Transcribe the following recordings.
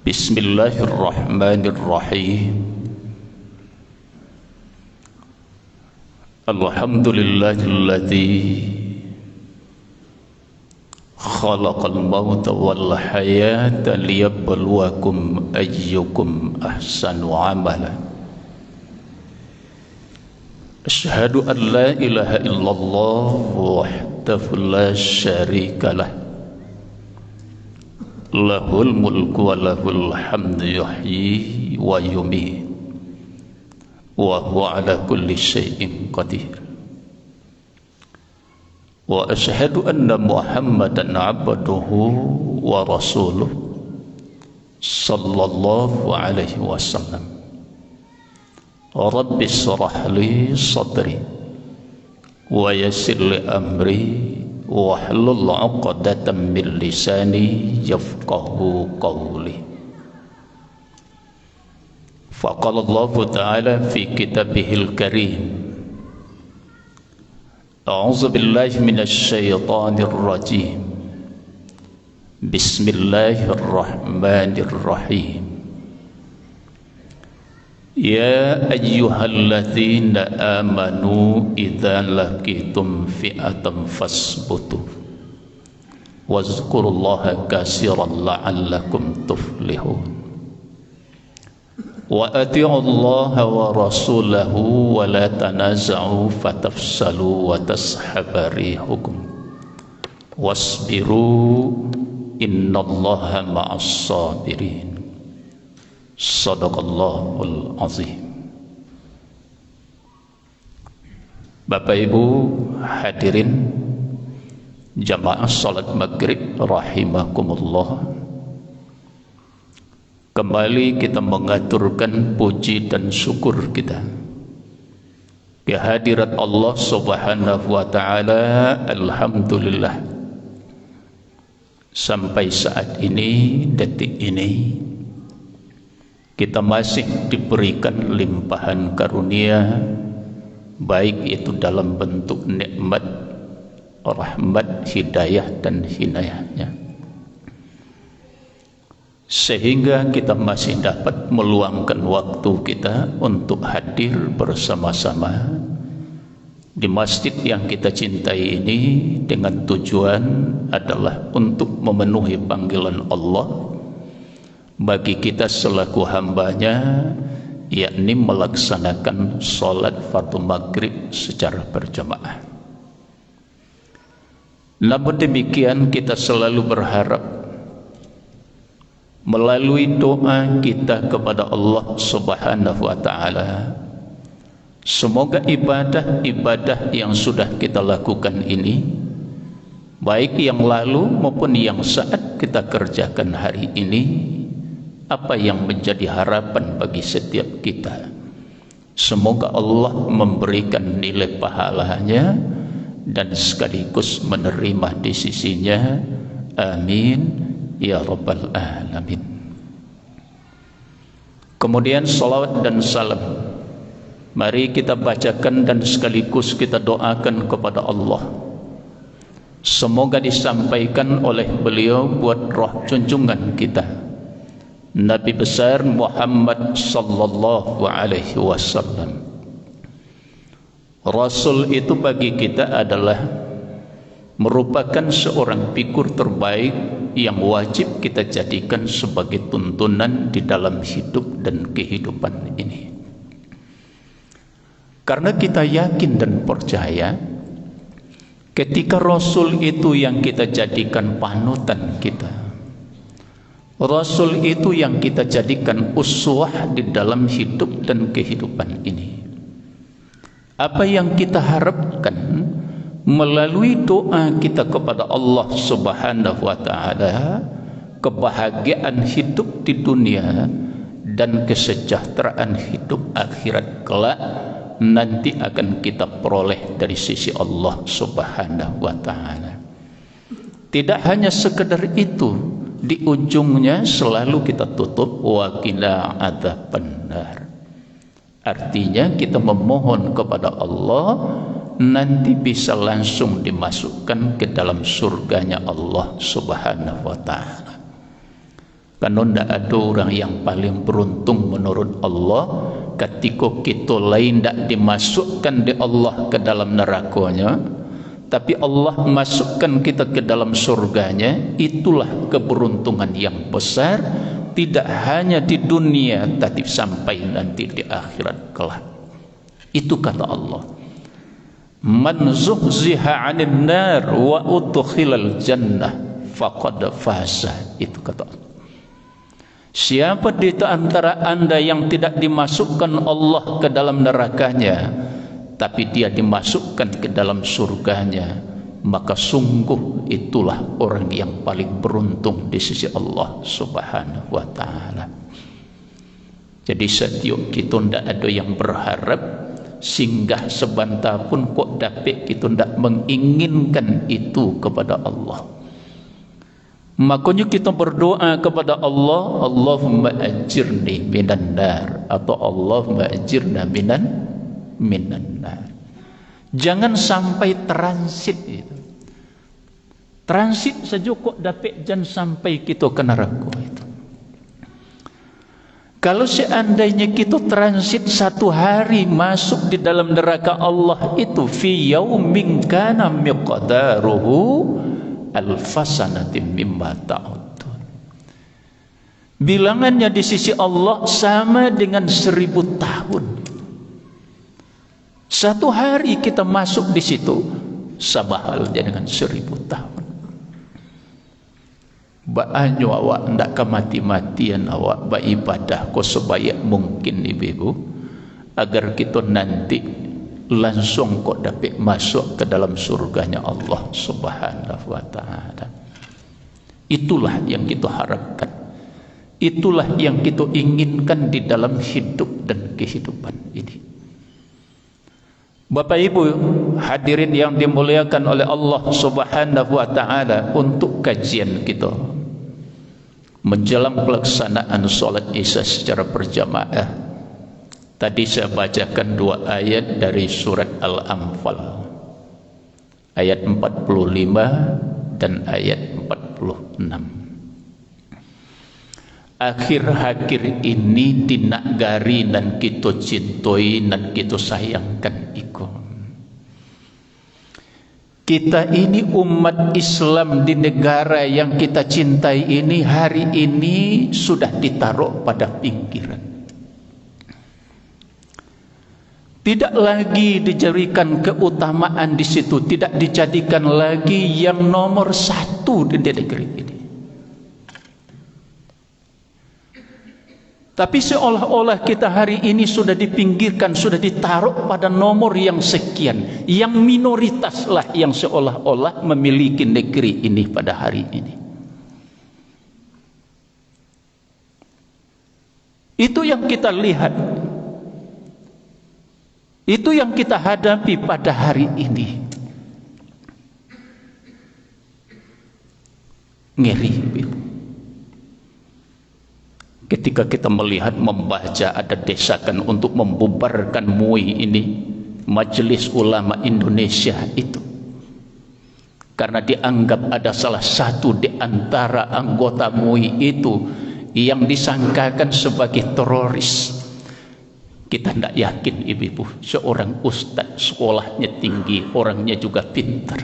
Bismillahirrahmanirrahim. Alhamdulillahilladzi khalaqal mauta wal hayata liyabluwakum ayyukum ahsanu amala. Asyhadu an la ilaha illallah wahdahu la syarikalah, lahul mulku wa lahul hamdu yuhyi wa yumiit wa huwa ala kulli syai'in qadir. Wa asyhadu anna Muhammadan abduhu wa rasuluh sallallahu alaihi wasallam. Rabbi shrah li sadri wa yassir li amri wahlul 'uqdatam min lisani yafqahu qawli. Faqala Allah Ta'ala fi kitabihil karim, a'udzu billahi minasy syaithanir rajim. Bismillahirrahmanirrahim. Ya ayyuhalladzina amanu idza laqitum fi'atan fasbutu wazkurullaha katsiran la'allakum tuflihun. Wa ati'ullaha wa rasulahu wa la tanaza'u fatafsalu wa tashaba rihukum wasbiru innallaha ma'as sabirin. Shadaqallahul azim. Bapak Ibu hadirin jamaah salat maghrib rahimakumullah, kembali kita mengaturkan puji dan syukur kita kehadirat Allah Subhanahu wa ta'ala. Alhamdulillah, sampai saat ini, detik ini, kita masih diberikan limpahan karunia, baik itu dalam bentuk nikmat, rahmat, hidayah dan hinayahnya, sehingga kita masih dapat meluangkan waktu kita untuk hadir bersama-sama di masjid yang kita cintai ini, dengan tujuan adalah untuk memenuhi panggilan Allah bagi kita selaku hambanya, yakni melaksanakan sholat fardu maghrib secara berjamaah. Namun demikian, kita selalu berharap melalui doa kita kepada Allah Subhanahu wa ta'ala, semoga ibadah-ibadah yang sudah kita lakukan ini, baik yang lalu maupun yang saat kita kerjakan hari ini, apa yang menjadi harapan bagi setiap kita, semoga Allah memberikan nilai pahalanya dan sekaligus menerima di sisinya. Amin ya rabbal alamin. Kemudian salawat dan salam mari kita bacakan dan sekaligus kita doakan kepada Allah, semoga disampaikan oleh beliau buat roh junjungan kita Nabi besar Muhammad sallallahu alaihi wasallam. Rasul itu bagi kita adalah merupakan seorang figur terbaik yang wajib kita jadikan sebagai tuntunan di dalam hidup dan kehidupan ini. Karena kita yakin dan percaya ketika Rasul itu yang kita jadikan panutan kita, Rasul itu yang kita jadikan uswah di dalam hidup dan kehidupan ini, apa yang kita harapkan melalui doa kita kepada Allah Subhanahu wa ta'ala, kebahagiaan hidup di dunia dan kesejahteraan hidup akhirat kelak nanti akan kita peroleh dari sisi Allah Subhanahu wa ta'ala. Tidak hanya sekedar itu, di ujungnya selalu kita tutup wa qina adzabannar. Artinya kita memohon kepada Allah nanti bisa langsung dimasukkan ke dalam surganya Allah Subhanahu wa ta'ala. Karena tidak ada orang yang paling beruntung menurut Allah ketika kita lain tidak dimasukkan di Allah ke dalam nerakanya, tapi Allah masukkan kita ke dalam surganya. Itulah keberuntungan yang besar, tidak hanya di dunia tapi sampai nanti di akhirat kelak. Itu kata Allah, man zuhziha 'anil nar wa udkhilal jannah faqad faza. Itu kata Allah. Siapa di antara anda yang tidak dimasukkan Allah ke dalam nerakanya, tapi dia dimasukkan ke dalam surganya, maka sungguh itulah orang yang paling beruntung di sisi Allah Subhanahu wa ta'ala. Jadi setiap kita tidak ada yang berharap singgah sebentar pun kok dapat, kita tidak menginginkan itu kepada Allah. Makanya kita berdoa kepada Allah, Allahumma ajirni minan nar, atau Allahumma ajirna minan nar. Jangan sampai transit itu. Transit saja kok dapat, jangan sampai kita ke neraka itu. Kalau seandainya kita transit satu hari masuk di dalam neraka Allah itu, fi yaumin kana miqdaruhu alfasanatim mimma ta'udun, bilangannya di sisi Allah sama dengan 1000 tahun. Satu hari kita masuk di situ sama halnya dengan 1000 tahun. Ba'anyo awak ndak kemati-matian awak beribadah kau sebaik mungkin ibu-ibu, agar kita nanti langsung kok dapat masuk ke dalam surganya Allah Subhanahu wa ta'ala. Itulah yang kita harapkan, itulah yang kita inginkan di dalam hidup dan kehidupan ini. Bapak Ibu hadirin yang dimuliakan oleh Allah Subhanahu wa ta'ala, untuk kajian kita menjelang pelaksanaan salat Isya secara berjamaah, tadi saya bacakan 2 ayat dari surat Al-Anfal, ayat 45 dan ayat 46. Akhir-akhir ini di negari dan kita cintai dan kita sayangkan iku. Kita ini umat Islam di negara yang kita cintai ini, hari ini sudah ditaruh pada pinggiran. Tidak lagi dijadikan keutamaan di situ, tidak dijadikan lagi yang nomor 1 di negeri ini. Tapi seolah-olah kita hari ini sudah dipinggirkan, sudah ditaruh pada nomor yang sekian, yang minoritas lah yang seolah-olah memiliki negeri ini pada hari ini. Itu yang kita lihat, itu yang kita hadapi pada hari ini. Ngeri. Ketika kita melihat, membaca ada desakan untuk membubarkan MUI ini, Majelis Ulama Indonesia itu, karena dianggap ada salah satu di antara anggota MUI itu yang disangkakan sebagai teroris. Kita tidak yakin ibu-ibu, seorang ustadz sekolahnya tinggi, orangnya juga pintar,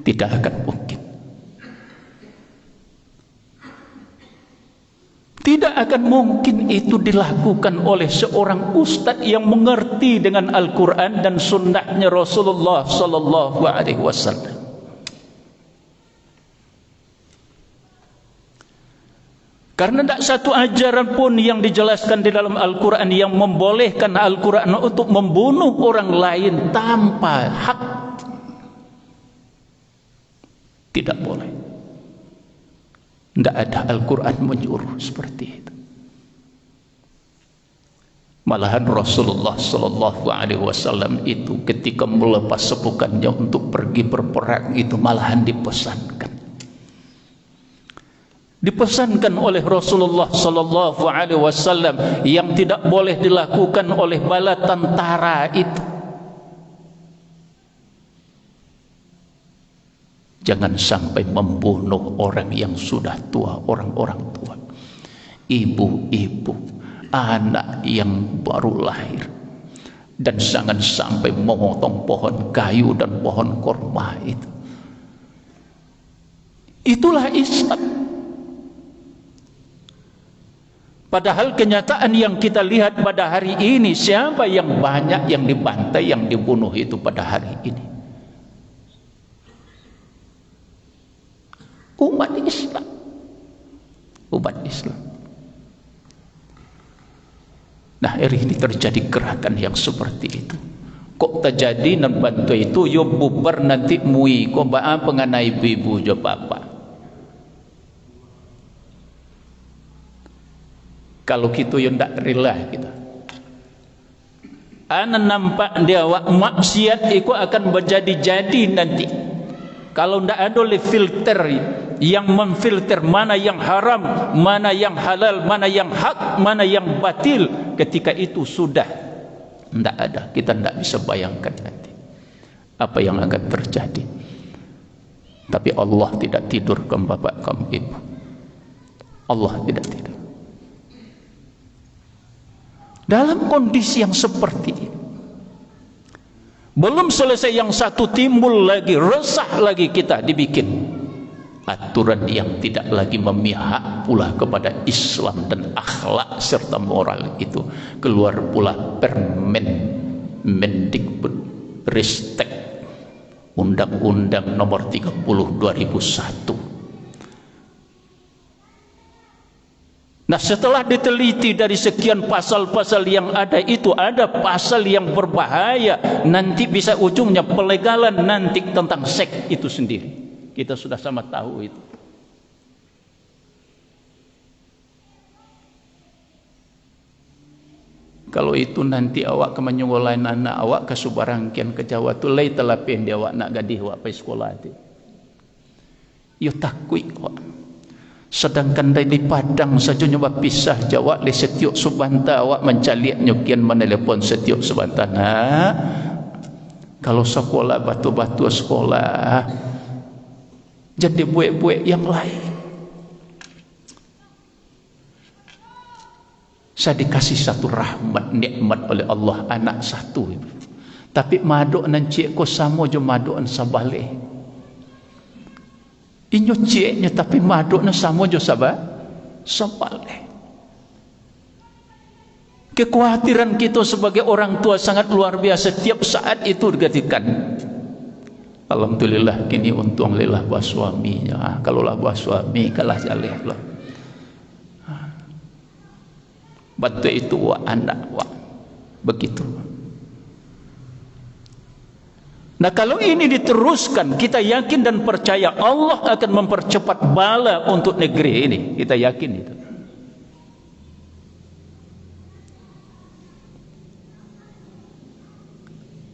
tidak akan mungkin. Tidak akan mungkin itu dilakukan oleh seorang ustadz yang mengerti dengan Al-Quran dan sunnahnya Rasulullah Sallallahu Alaihi Wasallam. Karena tidak satu ajaran pun yang dijelaskan di dalam Al-Quran yang membolehkan Al-Quran untuk membunuh orang lain tanpa hak. Tidak boleh. Tidak ada Al-Quran menyuruh seperti itu. Malahan Rasulullah Sallallahu Alaihi Wasallam itu ketika melepas sepukannya untuk pergi berperang itu malahan dipesankan oleh Rasulullah Sallallahu Alaihi Wasallam yang tidak boleh dilakukan oleh bala tentara itu. Jangan sampai membunuh orang yang sudah tua, orang-orang tua, ibu-ibu, anak yang baru lahir. Dan jangan sampai memotong pohon kayu dan pohon korma itu. Itulah Islam. Padahal kenyataan yang kita lihat pada hari ini, siapa yang banyak yang dibantai, yang dibunuh itu pada hari ini? Umat Islam. Umat Islam. Nah, hari ini terjadi gerakan yang seperti itu. Kok terjadi nan bantu itu yo bubar nanti mui ko ba penganai ibu jo bapak. Kalau gitu yang tak rela kita. Ana nampak dia maksiat itu akan menjadi-jadi nanti. Kalau ndak ada filter yang memfilter mana yang haram, mana yang halal, mana yang hak, mana yang batil, ketika itu sudah ndak ada. Kita ndak bisa bayangkan nanti apa yang akan terjadi. Tapi Allah tidak tidur, kaum bapak, kaum ibu. Allah tidak tidur. Dalam kondisi yang seperti ini, belum selesai yang satu, timbul lagi, resah lagi kita dibikin aturan yang tidak lagi memihak pula kepada Islam dan akhlak serta moral itu. Keluar pula Permen Mendikbud Ristek Undang-Undang Nomor 30 2001. Nah, setelah diteliti dari sekian pasal-pasal yang ada itu, ada pasal yang berbahaya, nanti bisa ujungnya pelegalan nanti tentang seks itu sendiri. Kita sudah sama tahu itu. Kalau itu nanti awak ke menyewolain anak awak ke subarangkian ke Jawa tu lay telapen dia awak nak gadih awak pergi sekolah tu. Yo takui awak. Sedangkan dari Padang saja nyoba pisah Jawa le Setiok Subanta awak mencaliak nyokian menelepon Setiok Subanta. Nah, kalau sekolah batu-batu sekolah jadi buik-buik yang lain. Saya dikasih satu rahmat nikmat oleh Allah, anak satu. Tapi maduk nan cik ko samo jo maduk an sabale. Inyo ciknya tapi maduk na samo jo sabale. Kekhawatiran kita sebagai orang tua sangat luar biasa. Setiap saat itu digatikan. Alhamdulillah kini untung lillah buat suaminya. Kalau lah buat suami kalah jaleh lah. Bantu itu wa anak wa begitu. Nah, kalau ini diteruskan, kita yakin dan percaya Allah akan mempercepat bala untuk negeri ini. Kita yakin itu.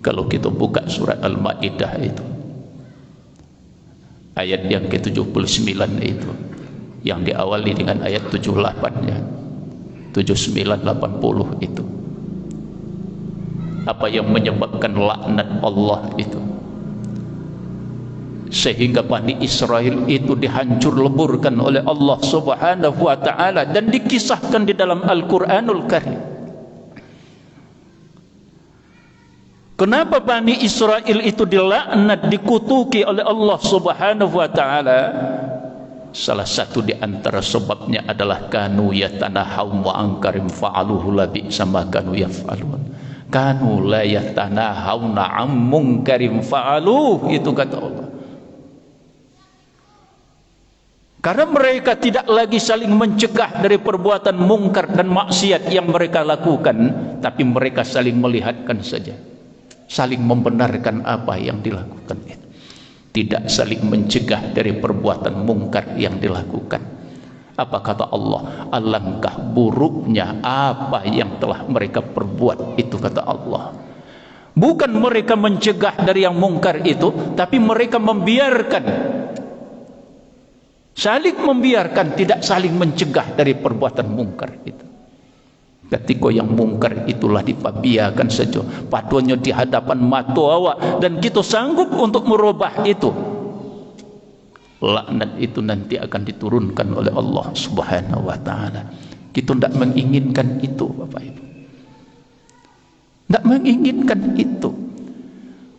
Kalau kita buka surat Al-Maidah itu, ayat yang ke-79 itu, yang diawali dengan ayat 78-nya, 79, 80 itu. Apa yang menyebabkan laknat Allah itu sehingga Bani Israel itu dihancur leburkan oleh Allah Subhanahu wa ta'ala, dan dikisahkan di dalam Al-Quranul Karim. Kenapa Bani Israel itu dilaknat, dikutuki oleh Allah Subhanahu wa ta'ala? Salah satu di antara sebabnya adalah kanu yatanahawm wa ankarim fa'aluhu labi sama kanu yaf'alun. Kanu la yatanahawna am munkarim fa'aluh, itu kata Allah. Karena mereka tidak lagi saling mencegah dari perbuatan mungkar dan maksiat yang mereka lakukan, tapi mereka saling melihatkan saja, saling membenarkan apa yang dilakukan itu. Tidak saling mencegah dari perbuatan mungkar yang dilakukan. Apa kata Allah? Alangkah buruknya apa yang telah mereka perbuat itu, kata Allah. Bukan mereka mencegah dari yang mungkar itu, tapi mereka membiarkan, saling membiarkan, tidak saling mencegah dari perbuatan mungkar itu. Ketika yang mungkar itulah dipabiakan saja, paduannya di hadapan mata awak, dan kita sanggup untuk merubah itu. laknat itu nanti akan diturunkan oleh Allah Subhanahu wa taala. Kita tidak menginginkan itu, Bapak Ibu. Tidak menginginkan itu.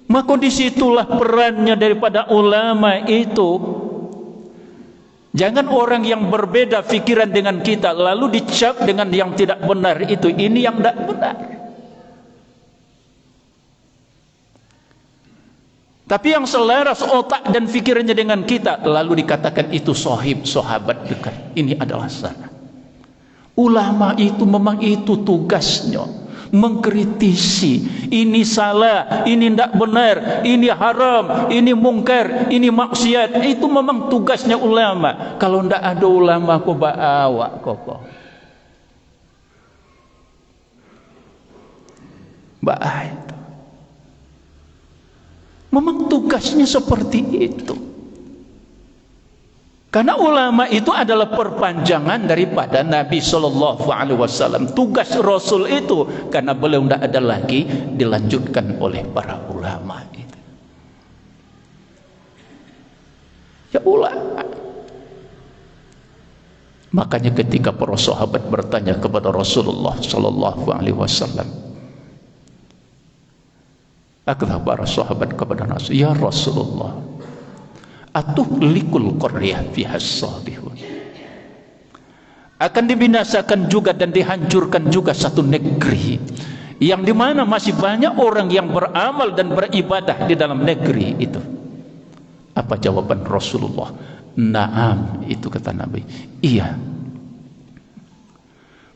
Maka disitulah perannya daripada ulama itu. Jangan orang yang berbeda pikiran dengan kita lalu dicap dengan yang tidak benar itu. Ini yang tidak benar. Tapi yang selaras otak dan pikirannya dengan kita lalu dikatakan itu sahabat dekat. Ini adalah salah. Ulama itu memang itu tugasnya, mengkritisi. Ini salah, ini tidak benar, ini haram, ini mungkar, ini maksiat. Itu memang tugasnya ulama. Kalau tidak ada ulama kok bawa kok. Baik. Memang tugasnya seperti itu. Karena ulama itu adalah perpanjangan daripada Nabi Sallallahu Alaihi Wasallam. Tugas Rasul itu karena beliau tidak ada lagi dilanjutkan oleh para ulama itu. Ya ulama. Makanya ketika para sahabat bertanya kepada Rasulullah Sallallahu Alaihi Wasallam, kata para sahabat kepada Rasul, ya Rasulullah, atuhlikul qaryah fiha salihun, akan dibinasakan juga dan dihancurkan juga satu negeri yang dimana masih banyak orang yang beramal dan beribadah di dalam negeri itu. Apa jawaban Rasulullah? Naam, itu kata Nabi. Iya.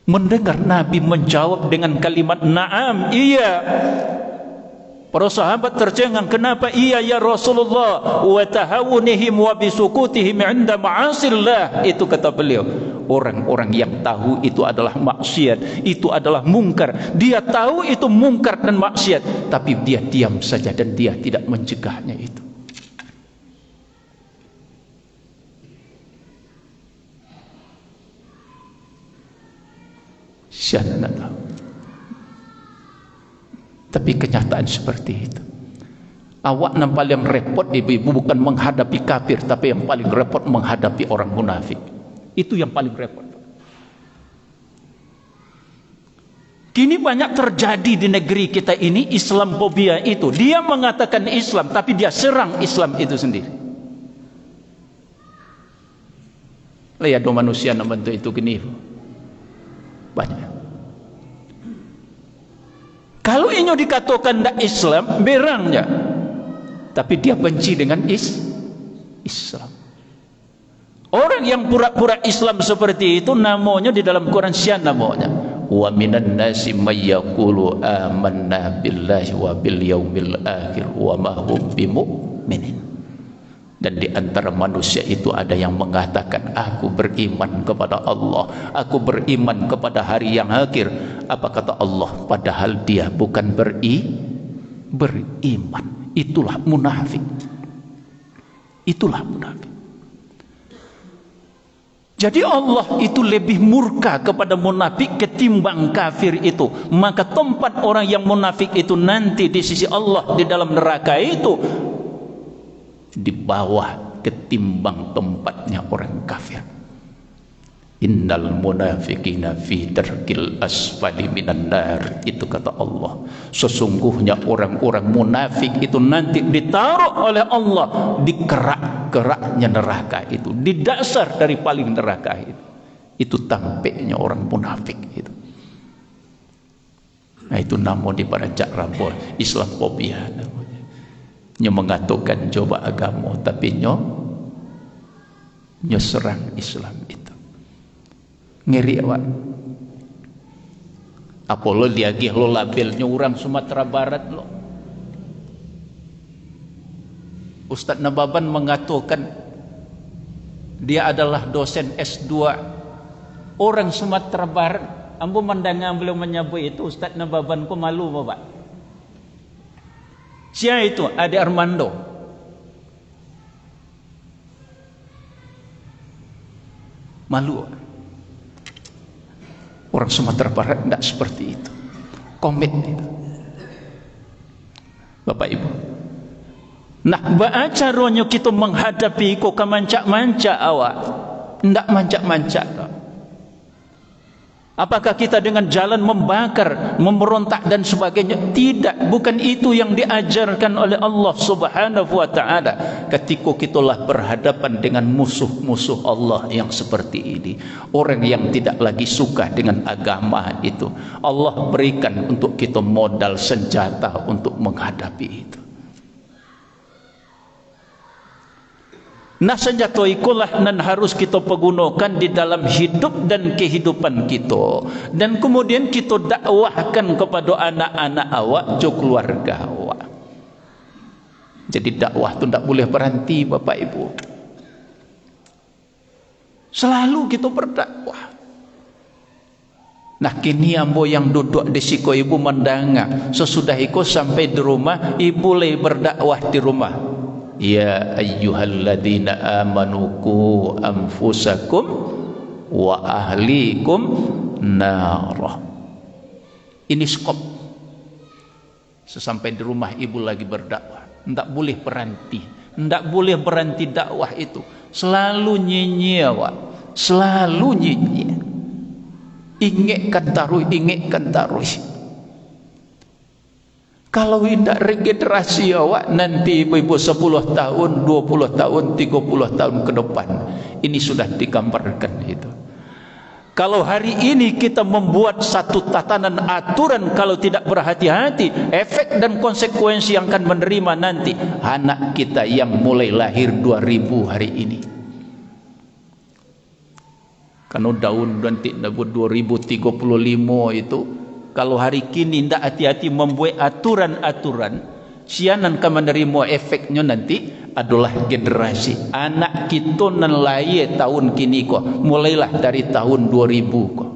Mendengar Nabi menjawab dengan kalimat naam, iya, para sahabat tercengang. Kenapa iya ya Rasulullah? Wa tahawunihim wa bisukutihim 'inda ma'asillah. Itu kata beliau. Orang-orang yang tahu itu adalah maksiat, itu adalah mungkar. Dia tahu itu mungkar dan maksiat, tapi dia diam saja dan dia tidak mencegahnya itu. Siapa nak tahu? Tapi kenyataan seperti itu. Awak yang paling repot ibu-ibu bukan menghadapi kafir, tapi yang paling repot menghadapi orang munafik. Itu yang paling repot. Kini banyak terjadi di negeri kita ini Islamophobia itu. Dia mengatakan Islam, tapi dia serang Islam itu sendiri. Lihat do manusia yang bentuk itu gini. Banyak. Kalau ini dikatakan tidak Islam, berangnya. Tapi dia benci dengan Islam. Orang yang pura-pura Islam seperti itu namanya di dalam Quran sian namanya. Wa minan nasi may yaqulu amanna billahi wa bil yaumil akhir wa ma hum bimu'minin. Dan di antara manusia itu ada yang mengatakan aku beriman kepada Allah, aku beriman kepada hari yang akhir. Apa kata Allah? Padahal dia bukan beriman. Itulah munafik. Itulah munafik. Jadi Allah itu lebih murka kepada munafik ketimbang kafir itu. Maka tempat orang yang munafik itu nanti di sisi Allah di dalam neraka itu di bawah ketimbang tempatnya orang kafir. Innal munafiqina fi darkil asfali minan nar. Itu kata Allah. Sesungguhnya orang-orang munafik itu nanti ditaruh oleh Allah di kerak-keraknya neraka itu, di dasar dari paling neraka itu. Itu tampeknya orang munafik itu. Nah itu namun di pada Jakrabol Islamophobia namanya. Nyo mengatakan coba agama tapi nyo serang Islam itu. Ngeri awak. Apa lo liagi lo labelnya orang Sumatera Barat lo. Ustadz Nababan mengatakan dia adalah dosen S2 orang Sumatera Barat. Ambo mendengar beliau menyebut itu Ustadz Nababan kok malu Bapak. Siapa itu? Ade Armando. Malu. Orang Sumatera Barat tidak seperti itu. Komit itu. Bapak Ibu. Nah, baca ronyo kita menghadapi ko kamancak-mancak awak. Ndak mancak-mancak. Apakah kita dengan jalan membakar, memberontak dan sebagainya? Tidak, bukan itu yang diajarkan oleh Allah Subhanahu wa taala. Ketika kitalah berhadapan dengan musuh-musuh Allah yang seperti ini, orang yang tidak lagi suka dengan agama itu, Allah berikan untuk kita modal senjata untuk menghadapi itu. Nah, senjata itulah yang harus kita pergunakan di dalam hidup dan kehidupan kita. Dan kemudian kita dakwahkan kepada anak-anak awak, jo keluarga awak. Jadi dakwah itu tidak boleh berhenti, Bapak Ibu. Selalu kita berdakwah. Nah, kini ambo yang duduk di siko ibu mendengar. Sesudah itu sampai di rumah, ibu lagi berdakwah di rumah. Ya ayyuhalladzina amanu qu anfusakum wa ahlikum narah. Ini skop. Sesampai di rumah ibu lagi berdakwah, tidak boleh berhenti, tidak boleh berhenti dakwah itu. Selalu nyanyi awak, selalu nyanyi. Ingatkan taruh. Kalau tidak regenerasi awak nanti ibu-ibu 10 tahun, 20 tahun, 30 tahun ke depan. Ini sudah digambarkan itu. Kalau hari ini kita membuat satu tatanan aturan, kalau tidak berhati-hati, efek dan konsekuensi yang akan menerima nanti anak kita yang mulai lahir 2000 hari ini. Karena daun nanti 2035 itu, kalau hari kini tidak hati-hati membuat aturan-aturan, sianan akan menerima efeknya nanti adalah generasi anak kita nan lahir tahun kini kok, mulailah dari tahun 2000 kok.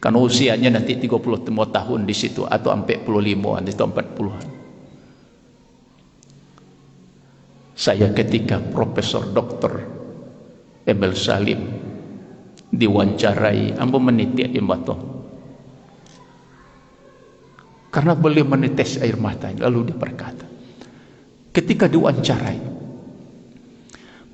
Karena usianya nanti 35 tahun di situ atau 45 atau 40. Saya ketika Profesor Dr. Emil Salim diwawancarai, ambo menitik air mata. Karena beliau menetes air mata, lalu dia berkata, ketika diwawancarai,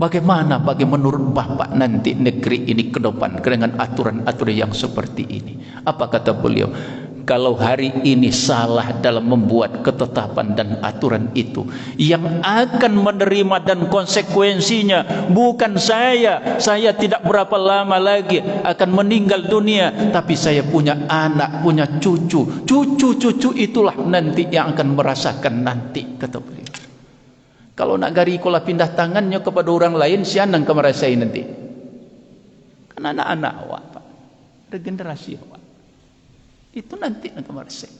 bagaimana menurut Bapak nanti negeri ini ke depan dengan aturan-aturan yang seperti ini? Apa kata beliau? Kalau hari ini salah dalam membuat ketetapan dan aturan itu, yang akan menerima dan konsekuensinya bukan saya tidak berapa lama lagi akan meninggal dunia, tapi saya punya anak, punya cucu itulah nanti yang akan merasakan nanti, kata beliau. Kalau nak gari kola pindah tangannya kepada orang lain, sianang ke merasai nanti. Kan anak-anak awak, Pak, regenerasi awak. Itu nanti akan merasai.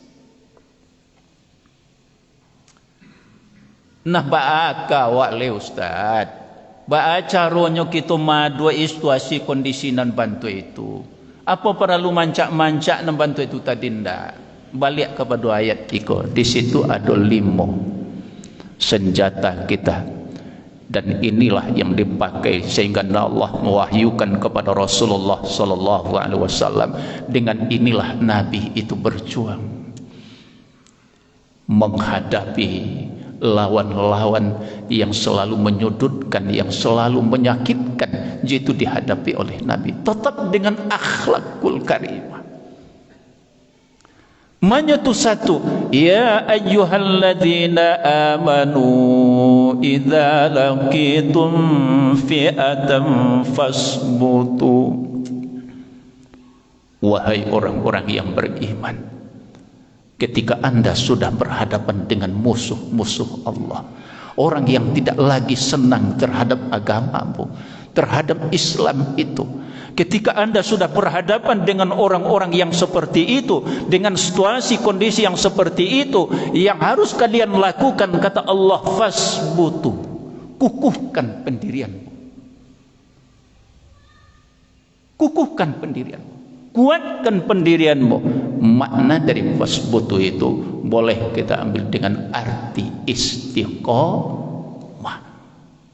Nah, baaka awak le Ustaz. Baca ronyo kita madua situasi kondisi nan bantu itu. Apa perlu mancak-mancak nan bantu itu tadi ndak? Balik kepada ayat iko. Di situ ada 5 senjata kita. Dan inilah yang dipakai sehingga Allah mewahyukan kepada Rasulullah sallallahu alaihi wasallam. Dengan inilah Nabi itu berjuang menghadapi lawan-lawan yang selalu menyudutkan, yang selalu menyakitkan, itu dihadapi oleh Nabi tetap dengan akhlakul karimah. Menyatu satu, ya ayyuhalladzina amanu idza laqitum fi'atan fasbutu. Wahai orang-orang yang beriman, ketika anda sudah berhadapan dengan musuh-musuh Allah, orang yang tidak lagi senang terhadap agamamu, terhadap Islam itu, ketika anda sudah berhadapan dengan orang-orang yang seperti itu, dengan situasi kondisi yang seperti itu, yang harus kalian lakukan, kata Allah, fasbutu, kukuhkan pendirianmu, kukuhkan pendirianmu, kuatkan pendirianmu. Makna dari fasbutu itu boleh kita ambil dengan arti istiqomah,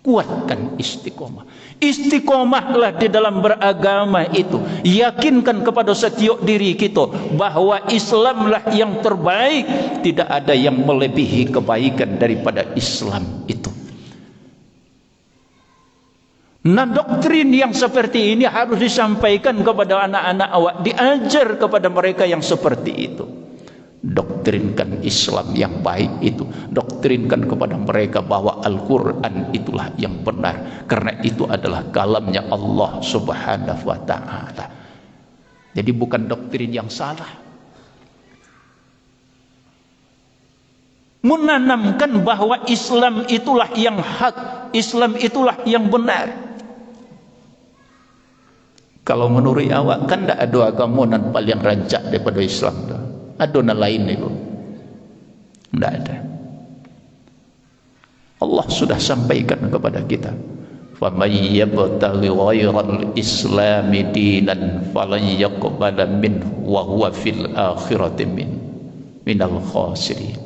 Kuatkan istiqomah. Istiqomahlah di dalam beragama itu. Yakinkan kepada setiap diri kita bahwa Islamlah yang terbaik. Tidak ada yang melebihi kebaikan daripada Islam itu. Nah, doktrin yang seperti ini harus disampaikan kepada anak-anak awak, diajar kepada mereka yang seperti itu. Doktrinkan Islam yang baik itu, doktrinkan kepada mereka bahwa Al-Quran itulah yang benar, karena itu adalah kalamnya Allah Subhanahu wa ta'ala. Jadi bukan doktrin yang salah. Menanamkan bahwa Islam itulah yang hak, Islam itulah yang benar. Kalau menurut awak kan tidak ada agama yang paling rancak daripada Islam. Adonan lain itu tidak ada. Allah sudah sampaikan kepada kita, faman yabtaghi ghairal islami dinan falan yaqbala minhu wa huwa fil akhirati minal khasirin.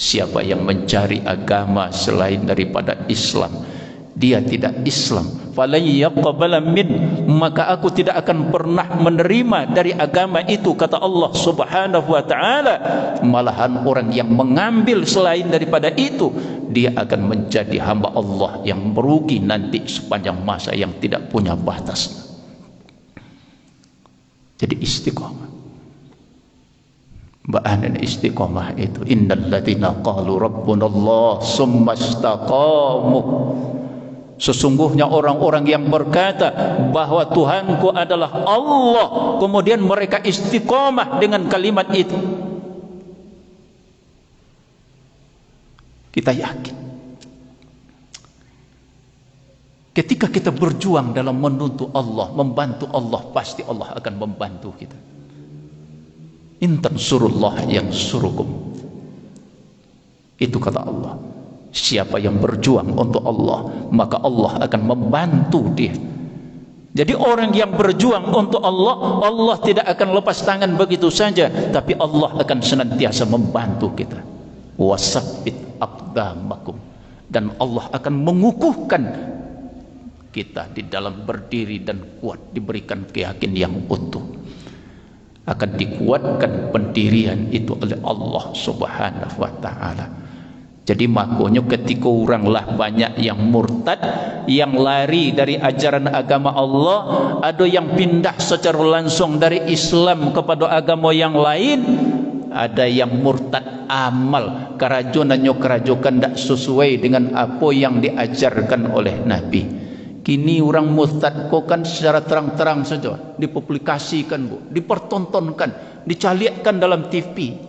Siapa yang mencari agama selain daripada Islam, dia tidak Islam. Falan yaqbala min, maka aku tidak akan pernah menerima dari agama itu, kata Allah Subhanahu wa ta'ala. Malahan orang yang mengambil selain daripada itu, dia akan menjadi hamba Allah yang merugi nanti sepanjang masa yang tidak punya batas. Jadi istiqomah. Ba'anan istiqomah itu, innal ladzina qalu rabbunallah summa istaqamu. Sesungguhnya orang-orang yang berkata bahwa Tuhanku adalah Allah, kemudian mereka istiqomah dengan kalimat itu. Kita yakin ketika kita berjuang dalam menuntut Allah, membantu Allah, pasti Allah akan membantu kita. In tansurullah yansurukum. Itu kata Allah. Siapa yang berjuang untuk Allah, maka Allah akan membantu dia. Jadi orang yang berjuang untuk Allah, Allah tidak akan lepas tangan begitu saja, tapi Allah akan senantiasa membantu kita. Wasabbit aqdamakum, dan Allah akan mengukuhkan kita di dalam berdiri dan kuat, diberikan keyakinan yang utuh. Akan dikuatkan pendirian itu oleh Allah Subhanahu wa ta'ala. Jadi makanya ketika oranglah banyak yang murtad, yang lari dari ajaran agama Allah, ada yang pindah secara langsung dari Islam kepada agama yang lain, ada yang murtad amal, kerajonannya kerajokan tidak sesuai dengan apa yang diajarkan oleh Nabi. Kini orang murtad kok kan secara terang-terang saja dipublikasikan, Bu, dipertontonkan, dicaliakkan dalam TV.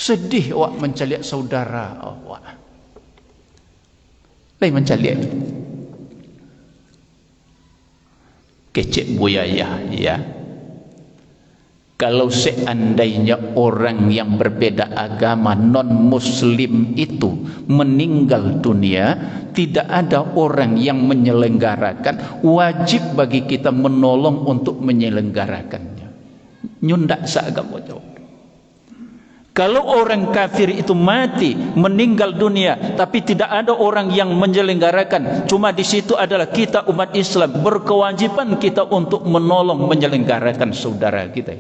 Sedih awak mencaliak saudara awak. Lain mencaliak. Kecek buyaya, ya. Kalau seandainya orang yang berbeda agama non-muslim itu meninggal dunia, tidak ada orang yang menyelenggarakan, wajib bagi kita menolong untuk menyelenggarakannya. Nyundak seagama jauh. Kalau orang kafir itu mati, meninggal dunia, tapi tidak ada orang yang menyelenggarakan, cuma di situ adalah kita umat Islam berkewajiban kita untuk menolong menyelenggarakan saudara kita.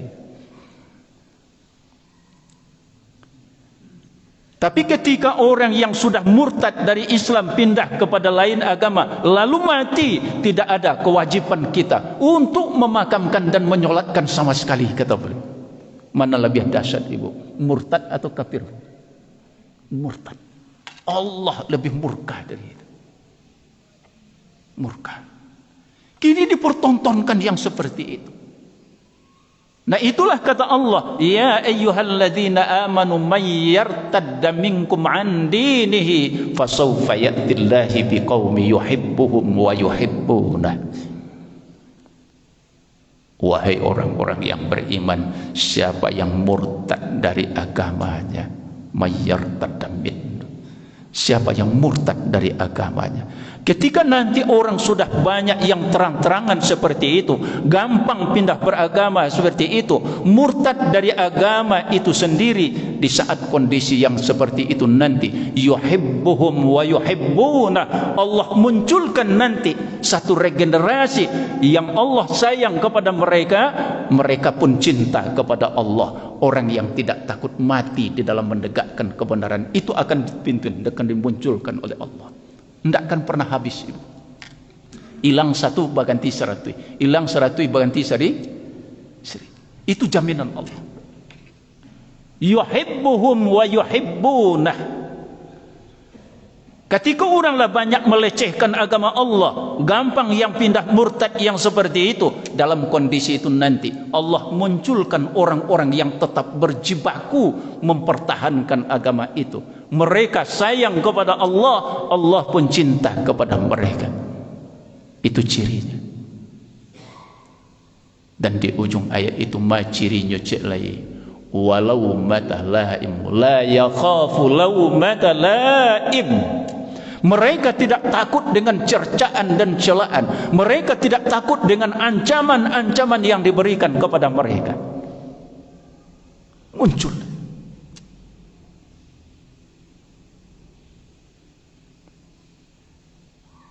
Tapi ketika orang yang sudah murtad dari Islam pindah kepada lain agama lalu mati, tidak ada kewajiban kita untuk memakamkan dan menyolatkan sama sekali, kata beliau. Mana lebih dahsyat, Ibu? Murtad atau kafir? Murtad. Allah lebih murka dari itu. Murka. Kini dipertontonkan yang seperti itu. Nah, itulah kata Allah, ya ayyuhalladzina amanu may yartadda minkum an dinihi fasawfa ya'tillahi biqaumin yuhibbuhum wa yuhibbunah. Wahai orang-orang yang beriman, siapa yang murtad dari agamanya, may yartadda min, siapa yang murtad dari agamanya Ketika nanti orang sudah banyak yang terang-terangan seperti itu, gampang pindah beragama seperti itu, murtad dari agama itu sendiri, di saat kondisi yang seperti itu nanti, yuhibbuhum wa yuhibbuna, Allah munculkan nanti satu regenerasi yang Allah sayang kepada mereka, mereka pun cinta kepada Allah. Orang yang tidak takut mati di dalam menegakkan kebenaran itu akan dipimpin, akan dimunculkan oleh Allah. Tidak akan pernah habis itu. Hilang satu berganti 100, hilang 100 berganti 1000. Itu jaminan Allah. Yuhibbuhum wa yuhibbunah. Ketika oranglah banyak melecehkan agama Allah, gampang yang pindah murtad yang seperti itu, dalam kondisi itu nanti Allah munculkan orang-orang yang tetap berjibaku mempertahankan agama itu. Mereka sayang kepada Allah, Allah pun cinta kepada mereka. Itu cirinya. Dan di ujung ayat itu cirinya cek lagi, walau mata laim la yakhafu laumata laim. Mereka tidak takut dengan cercaan dan celaan. Mereka tidak takut dengan ancaman-ancaman yang diberikan kepada mereka. Muncul.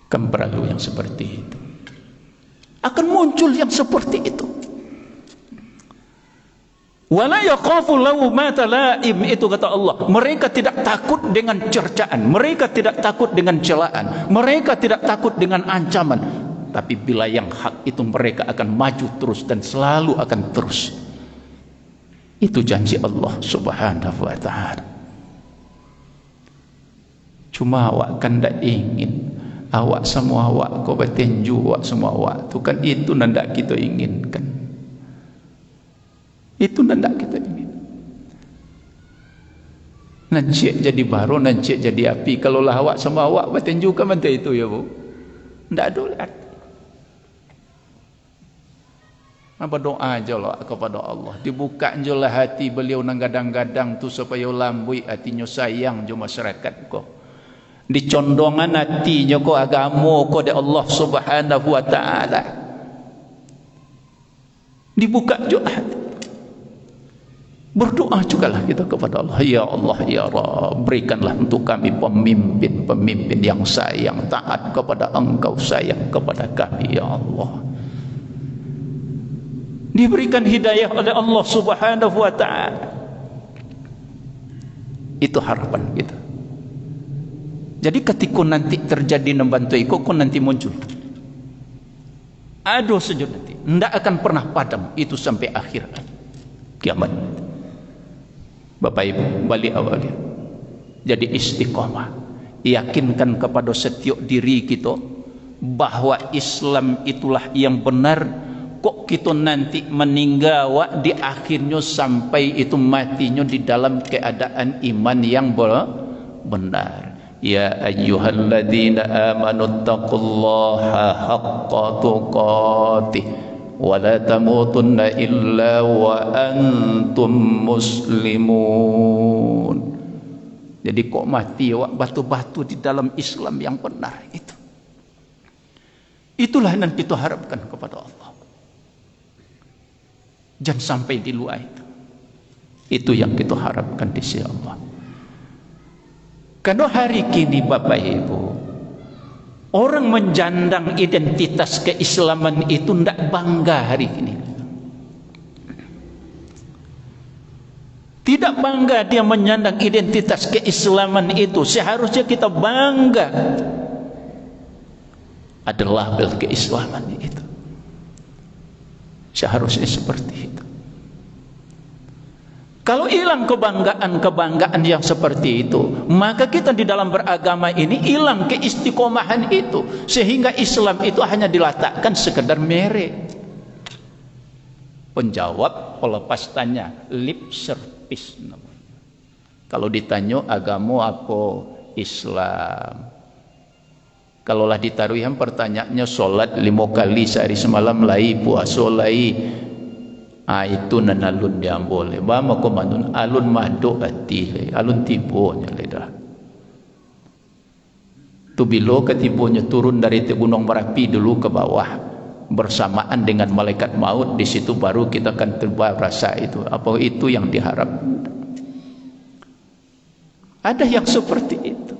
Kembali yang seperti itu. Akan muncul yang seperti itu. Wala yakhafu laumata laim, itu kata Allah. Mereka tidak takut dengan cercaan, mereka tidak takut dengan celaan, mereka tidak takut dengan ancaman. Tapi bila yang hak itu mereka akan maju terus dan selalu akan terus. Itu janji Allah Subhanahu wa ta'ala. Cuma awak kan tak ingin. Awak semua awak kau bertinju, awak semua awak tu kan itu nandak kita inginkan. Itu nandak kita ingin. Nancik jadi baru, nancik jadi api. Kalau lah awak semua awak bertinju kan macam itu ya bu. Tidak ada lihat. Berdoa je lah kepada Allah. Dibuka je lah hati beliau nang gadang-gadang tu supaya lambui hatinya sayang je masyarakat kau. Dicondongan hatinya kau agama kau dari Allah Subhanahu wa ta'ala. Dibuka juga hati. Berdoa jugalah kita kepada Allah. Ya Allah, ya Rabb, berikanlah untuk kami pemimpin-pemimpin yang sayang, taat kepada Engkau, sayang kepada kami, ya Allah. Diberikan hidayah oleh Allah Subhanahu wa ta'ala. Itu harapan kita. Jadi ketika nanti terjadi membantu kau nanti muncul. Aduh sejud nanti. Tidak akan pernah padam. Itu sampai akhir kiamat. Bapak Ibu, balik awalnya. Jadi istiqomah. Yakinkan kepada setiap diri kita bahwa Islam itulah yang benar. Kok kita nanti meninggal di akhirnya sampai itu matinya di dalam keadaan iman yang benar. Ya ayyuhalladzina amanu taqullaha haqqa tuqatih wa la tamutunna illa wa antum muslimun. Jadi kok mati batu-batu di dalam Islam yang benar itu. Itulah yang kita harapkan kepada Allah. Jangan sampai di luar itu. Itu yang kita harapkan di sisi Allah. Karena hari kini Bapak Ibu, orang menjandang identitas keislaman itu tidak bangga hari ini. Tidak bangga dia menyandang identitas keislaman itu. Seharusnya kita bangga ada label keislaman itu. Seharusnya seperti itu. Kalau hilang kebanggaan yang seperti itu, maka kita di dalam beragama ini hilang keistiqomahan itu, sehingga Islam itu hanya diletakkan sekedar merek. Penjawab pelepas tanya, lip service. Kalau ditanya agama apa, Islam. Kalaulah ditaruhkan pertanyaannya solat 5 kali sehari semalam lai, puasa lai. Itu nan alun dia boleh. Bama ko manun alun madok hati, alun tibonya ledah. Tubilo ketipunya turun dari gunung Merapi dulu ke bawah bersamaan dengan malaikat maut. Di situ baru kita akan tiba rasa itu. Apa itu yang diharap? Ada yang seperti itu.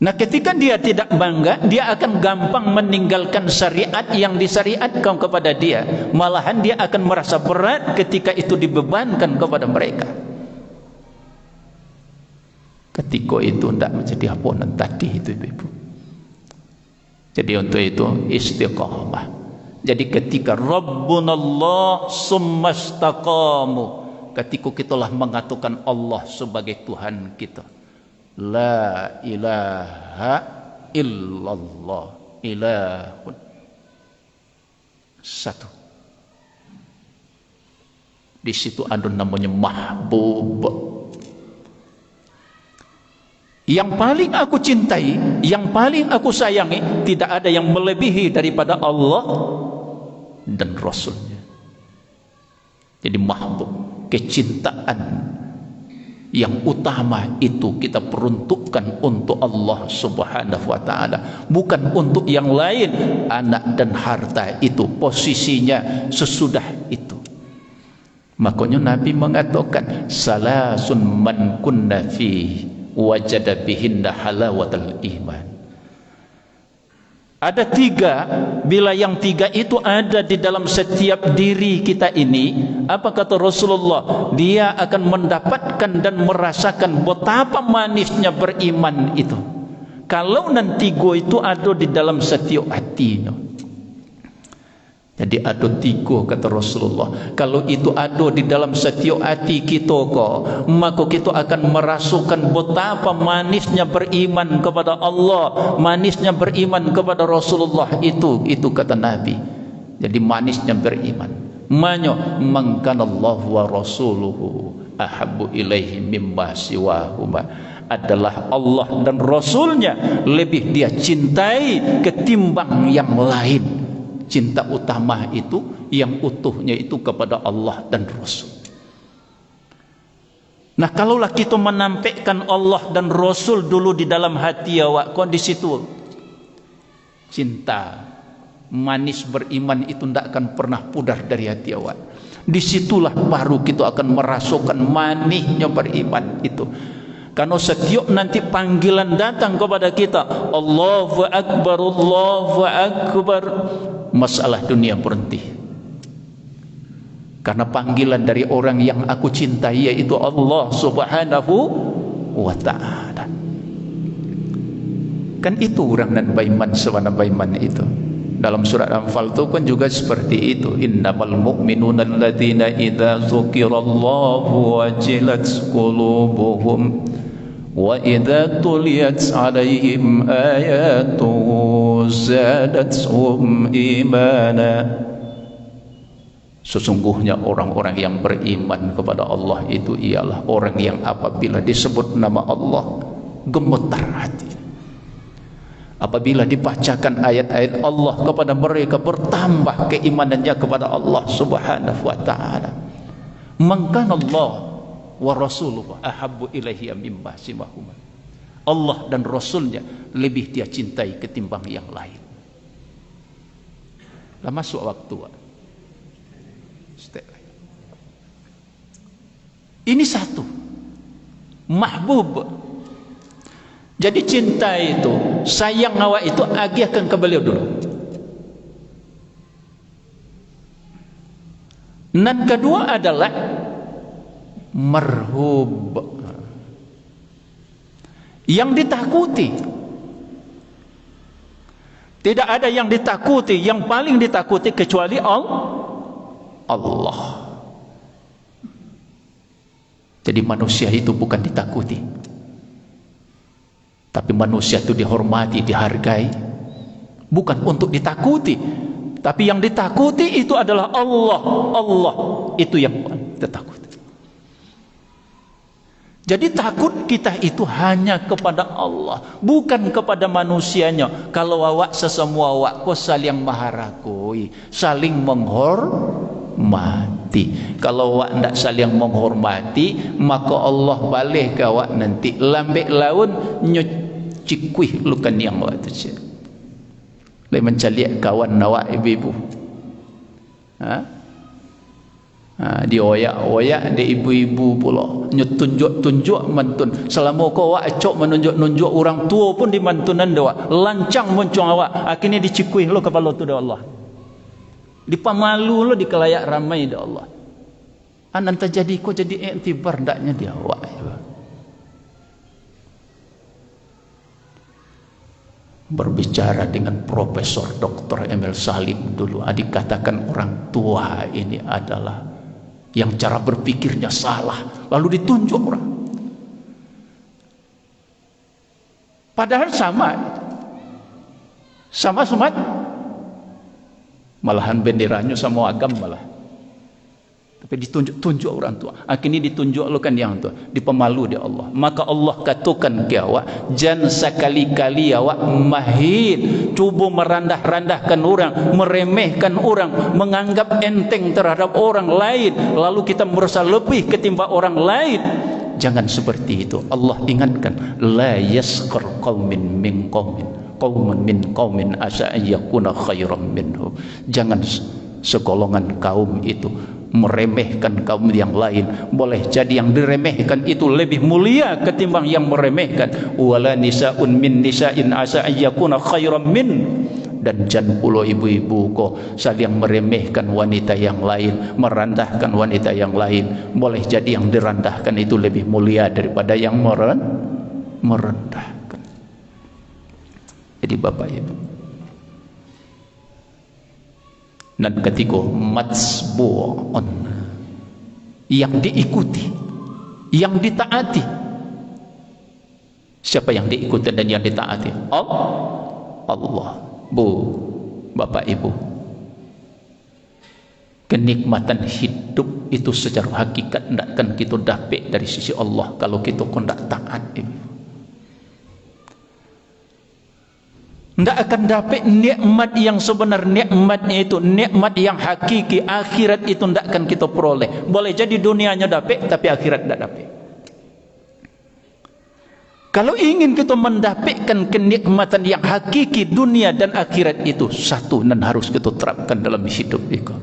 Nah, ketika dia tidak bangga, dia akan gampang meninggalkan syariat yang disyariatkan kepada dia. Malahan dia akan merasa berat ketika itu dibebankan kepada mereka. Ketika itu tidak menjadi aponan tadi itu, ibu. Jadi untuk itu istiqamah. Jadi ketika Rabbunallah summa istaqamu, ketika kita telah mengatakan Allah sebagai Tuhan kita, la ilaha illallah, ilahun satu. Di situ ada namanya mahbub. Yang paling aku cintai, yang paling aku sayangi, tidak ada yang melebihi daripada Allah dan Rasulnya. Jadi mahbub, kecintaan yang utama itu kita peruntukkan untuk Allah Subhanahu wa ta'ala, bukan untuk yang lain. Anak dan harta itu posisinya sesudah itu. Makanya Nabi mengatakan salasun man kunna fihi wajada bihinna halawatal iman. Ada tiga, bila yang tiga itu ada di dalam setiap diri kita ini, apa kata Rasulullah? Dia akan mendapatkan dan merasakan betapa manisnya beriman itu. Kalau nanti itu ada di dalam setiap hatinya. Jadi ada tiga kata Rasulullah. Kalau itu ada di dalam setiap hati kita kok, maka kita akan merasakan betapa manisnya beriman kepada Allah, manisnya beriman kepada Rasulullah itu kata Nabi. Jadi manisnya beriman. Manyo mangkanallahu wa rasuluhu ahabbu ilaihi mimma siwahuma, adalah Allah dan Rasulnya lebih dia cintai ketimbang yang lain. Cinta utama itu yang utuhnya itu kepada Allah dan Rasul. Nah, kalaulah kita menampakkan Allah dan Rasul dulu di dalam hati awak, kok di situ cinta manis beriman itu tidak akan pernah pudar dari hati awak. Disitulah baru kita akan merasakan manisnya beriman itu. Karena setiap nanti panggilan datang kepada kita, Allahu Akbar, Allahu Akbar, masalah dunia berhenti. Karena panggilan dari orang yang aku cintai, yaitu Allah Subhanahu wa ta'ala. Kan itu orang dan baiman sewana baiman itu. Dalam surat Anfal itu kan juga seperti itu. Innamal mu'minuna alladzina idza dzukirallahu wajilat qulubuhum wa idza tuliyat 'alaihim ayatuhu zadatuhum imana. Sesungguhnya orang-orang yang beriman kepada Allah itu ialah orang yang apabila disebut nama Allah gemetar hati. Apabila dibacakan ayat-ayat Allah kepada mereka, bertambah keimanannya kepada Allah Subhanahu wa ta'ala. Maka Allah wa rasuluhu ahabbu ilaihi mimma siwahuma. Allah dan Rasulnya lebih dia cintai ketimbang yang lain. Lah masuk waktu. Ini satu mahbub. Jadi cinta itu, sayang awak itu agihkan ke beliau dulu. Dan kedua adalah marhub, yang ditakuti. Tidak ada yang ditakuti, yang paling ditakuti kecuali Allah. Jadi manusia itu bukan ditakuti, tapi manusia itu dihormati, dihargai. Bukan untuk ditakuti, tapi yang ditakuti itu adalah Allah. Allah itu yang ditakuti. Jadi takut kita itu hanya kepada Allah, bukan kepada manusianya. Kalau awak sesemua awak kau saling maharakui, saling menghormati. Kalau awak tidak saling menghormati, maka Allah balik ke awak nanti lambat laun nyucikuih lukan yang awak tu. Lai mencaliak kawan awak ibu-ibu. Dioyak-oyak di ibu-ibu pula, tunjuk-tunjuk mantun. Selama kau awak acok menunjuk-nunjuk orang tua pun di mantunan doa, lancang muncung awak, akhirnya dicikuih lo kepala tu dah Allah, dipamalu lo di kelayak ramai dah Allah. Anan terjadi kau jadi iktibar daknya dia awak. Berbicara dengan Profesor Dr. Emil Salim dulu, dikatakan orang tua ini adalah yang cara berpikirnya salah, lalu ditunjuk orang. Padahal sama malahan benderanya sama agam malah. Tapi ditunjuk orang tua. Akhirnya ditunjukkan yang tua, dipemalu dia Allah. Maka Allah katakan ke awak, jangan sekali-kali awak mahir cuba merandah-randahkan orang, meremehkan orang, menganggap enteng terhadap orang lain, lalu kita merasa lebih ketimbang orang lain. Jangan seperti itu. Allah ingatkan, la yaskhar qaumin min qaumin asa ayyakuna khairan minhum. Jangan segolongan kaum itu meremehkan kaum yang lain. Boleh jadi yang diremehkan itu lebih mulia ketimbang yang meremehkan. Wala nisaun min nisa'in asa ayyakuna khairan min. Dan jangan pula ibu-ibu kok saling meremehkan wanita yang lain, merendahkan wanita yang lain. Boleh jadi yang direndahkan itu lebih mulia daripada yang merendahkan. Jadi Bapak Ibu, dan ketika matsbu'un, yang diikuti, yang ditaati. Siapa yang diikuti dan yang ditaati? Allah. Bu, Bapak Ibu, kenikmatan hidup itu secara hakikat tidak akan kita dapat dari sisi Allah kalau kita tidak taat. Tidak akan dapat nikmat yang sebenar. Nikmatnya itu nikmat yang hakiki. Akhirat itu tidak akan kita peroleh. Boleh jadi dunianya dapat, tapi akhirat tidak dapat. Kalau ingin kita mendapatkan kenikmatan yang hakiki dunia dan akhirat itu, satu dan harus kita terapkan dalam hidup kita.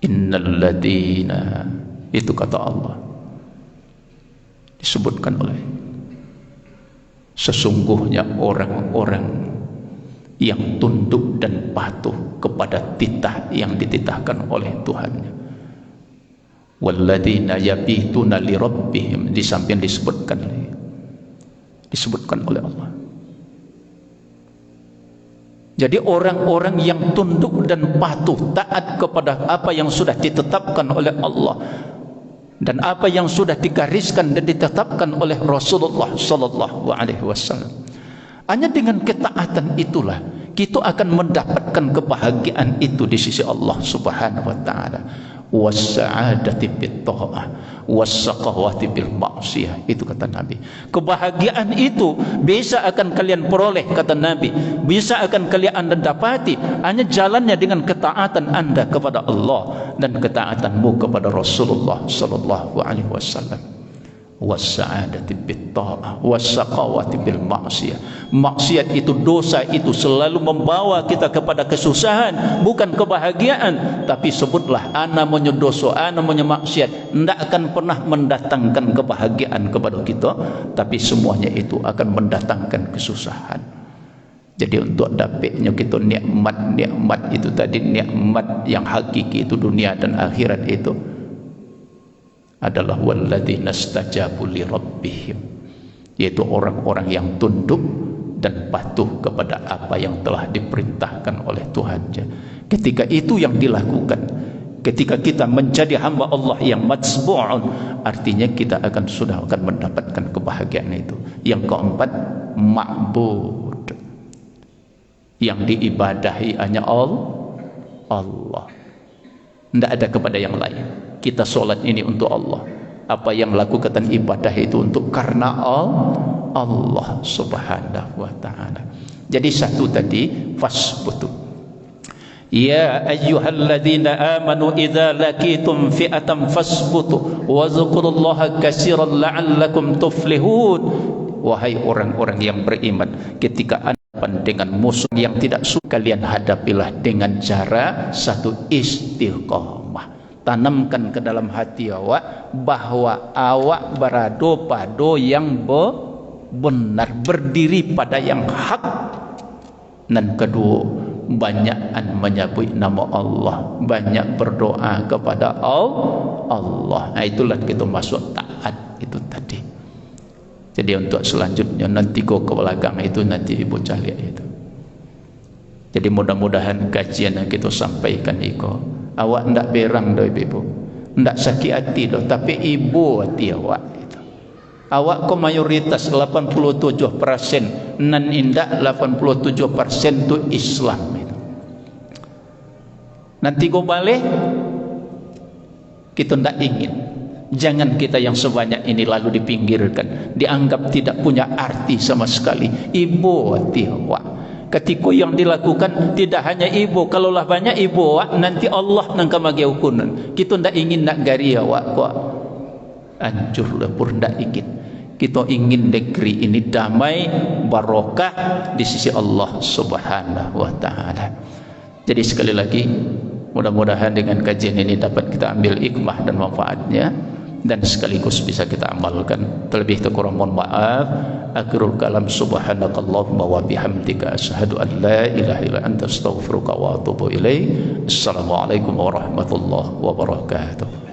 Innal ladina, itu kata Allah, disebutkan oleh, sesungguhnya orang-orang yang tunduk dan patuh kepada titah yang dititahkan oleh Tuhannya. Walladzina yabituna li rabbihim, di samping disebutkan oleh Allah. Jadi orang-orang yang tunduk dan patuh, taat kepada apa yang sudah ditetapkan oleh Allah dan apa yang sudah digariskan dan ditetapkan oleh Rasulullah sallallahu alaihi wasallam. Hanya dengan ketaatan itulah kita akan mendapatkan kebahagiaan itu di sisi Allah Subhanahu wa taala. Was-sa'adati bit-tha'ah was-saqawati bil ma'siyah, itu kata Nabi. Kebahagiaan itu bisa akan kalian peroleh, kata Nabi, bisa akan kalian dapati hanya jalannya dengan ketaatan Anda kepada Allah dan ketaatanmu kepada Rasulullah sallallahu alaihi wasallam. Was-sa'adati bit-tha'ah was-saqawati bil ma'siyah. Maksiat itu, dosa itu selalu membawa kita kepada kesusahan, bukan kebahagiaan. Tapi sebutlah ana punya dosa, ana punya maksiat, tidak akan pernah mendatangkan kebahagiaan kepada kita, tapi semuanya itu akan mendatangkan kesusahan. Jadi untuk dapatnya kita nikmat itu tadi, nikmat yang hakiki itu dunia dan akhirat itu adalah walladzina stajabu li rabbihim, yaitu orang-orang yang tunduk dan patuh kepada apa yang telah diperintahkan oleh Tuhannya. Ketika itu yang dilakukan, ketika kita menjadi hamba Allah yang matsbu'un, artinya kita sudah akan mendapatkan kebahagiaan itu. Yang keempat, ma'bud, yang diibadahi hanya Allah, tidak ada kepada yang lain. Kita solat ini untuk Allah. Apa yang lakukan ibadah itu untuk karena Allah Subhanahu wa ta'ala. Jadi satu tadi, fasbutu. Ya ayyuhalladzina amanu idza laqitum fi'atan fasbutu wa dzkurullaha katsiran la'allakum tuflihun. Wahai orang-orang yang beriman, ketika anda dengan musuh yang tidak suka, kalian hadapilah dengan cara satu istiqamah. Tanamkan ke dalam hati awak bahwa awak berado pada yang benar, berdiri pada yang hak. Dan kedua, banyakan menyebut nama Allah, banyak berdoa kepada Allah. Nah, itulah kita masuk taat itu tadi. Jadi untuk selanjutnya nanti go ke belakang itu nanti ibu cari itu. Jadi mudah-mudahan kajian yang kita sampaikan iko awak ndak berang dah ibu, ndak sakit hati dah, tapi ibu hati awak itu. Awak ko mayoritas 87% nan indak 87% tu Islam itu. Nanti go balik kita ndak ingin. Jangan kita yang sebanyak ini lalu dipinggirkan, dianggap tidak punya arti sama sekali. Ibu hati awak. Ketika yang dilakukan tidak hanya ibu, kalaulah banyak ibu awak, nanti Allah nang kamagi hukuman. Kita ndak ingin nak gari awak ko hancur lepur, ndak ingin. Kita ingin negeri ini damai, barokah di sisi Allah Subhanahu wa taala. Jadi sekali lagi, mudah-mudahan dengan kajian ini dapat kita ambil hikmah dan manfaatnya, dan sekaligus bisa kita amalkan. Terlebih kurang mohon maaf. Akhirul kalam, subhanakallahumma wa bihamdika asyhadu an la ilaha illa anta astaghfiruka wa atubu ilaik. Assalamualaikum warahmatullahi wabarakatuh.